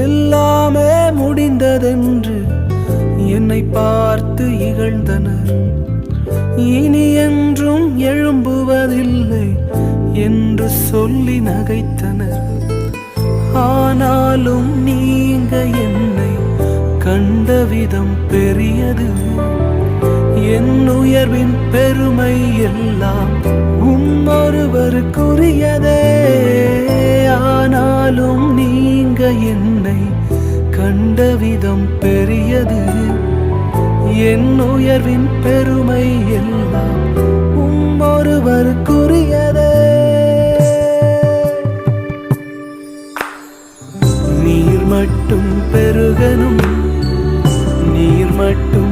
எல்லாமே முடிந்ததென்று என்னை பார்த்து இகழ்ந்தனர். இனி என்றும் எழும்புவதில்லை என்று சொல்லி நகைத்தனர். ஆனாலும் நீங்க என்னை கண்ட விதம் பெரியது. என் உயர்வின் பெருமை எல்லாம் ஒருவருக்குரியதே. ஆனாலும் நீங்க என்னை கண்ட விதம் பெரியது. என் உயர்வின் பெருமை எல்லாம் ஒருவருக்குரியதே. நீர் மட்டும் பெருகணும், நீர் மட்டும்